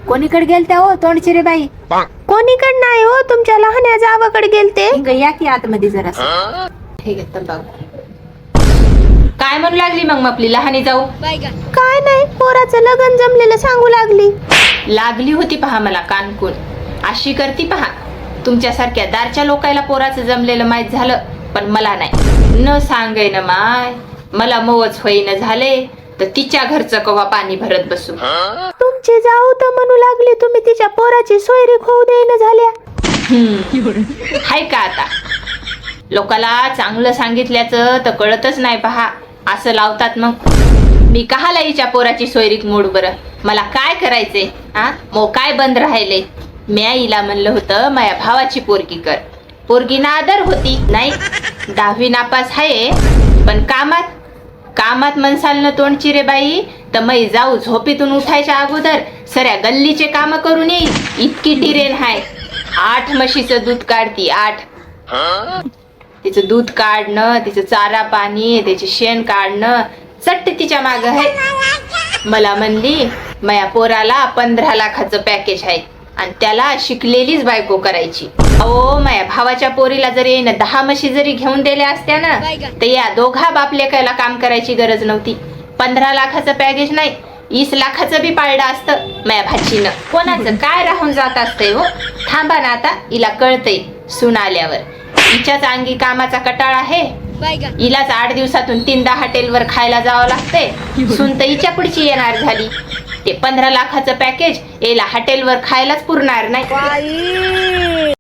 कोणीकडे गेलत्या हो तोंडचिरे बाई? कोणीकडे नाही हो, तुमच्या लहान्या जावाकडे गेलते. या की आतमध्ये जरा. हे घेत तंबाखू. काय म्हणू लागली मग आपली लहानी जाऊ? काय नाही, पोराचं लग्न जमलेलं सांगू लागली. लागली होती पहा मला कानकून. अशी करती पहा. तुमच्यासारख्या दारच्या लोकायला पोराचं जमलेलं माहित झालं, पण मला नाही. न सांगय ना माय, मला मोवच होईन झाले तर तिच्या घरचं कवा पाणी भरत बसू. तुमची जाऊ तर म्हणू लागली तुम्ही तिच्या पोराची सोयरी होऊ देईन झाल्या. हाय का आता? लोकाला चांगलं सांगितल्याचं तर कळतच नाही पहा. असं लावतात मग. मी कहाला हिच्या पोराची सोयरीक मोड बरं. मला काय करायचे हा? मग काय बंद राहिले? म्या हिला म्हणलं होतं माझ्या भावाची पोरगी कर. पोरगी नादर होती नाही. 10वी नापास आहे, पण कामात मनसाल न तोंडचिरे बाई तर मै जाऊ झोपेतून उठायच्या अगोदर सऱ्या गल्लीचे काम करून येईल इतकी डिरेन हाय. 8 म्हशीचं दूध काढती. 8. तिचं दूध काढणं, तिचं चारा पाणी, त्याचे शेण काढणं चट्ट तिच्या माग आहे. मला म्हणली माया पोराला 15 लाखाचं पॅकेज आहे आणि त्याला शिकलेलीच बायको करायची. अहो माया भावाच्या पोरीला जरी 10 म्हशी जरी घेऊन दिल्या असत्या ना तर या दोघा बापलेकायला काम करायची गरज नव्हती. 15 लाखाचं पॅकेज नाही, 20 लाखाचं बी पाळलं असतं माया भाचीनं. कोणाचं काय राहून जात असतंय हो. थांबा ना आता, हिला कळतंय सून आल्यावर. हिच्याच अंगी कामाचा कटाळा आहे. हिलाच 8 दिवसातून 3दा हॉटेलवर खायला जावं लागते. सून तर हिच्या पुढची येणार झाली. ते 15 लाखाचं पॅकेज याला हॉटेलवर खायलाच पुरणार नाही.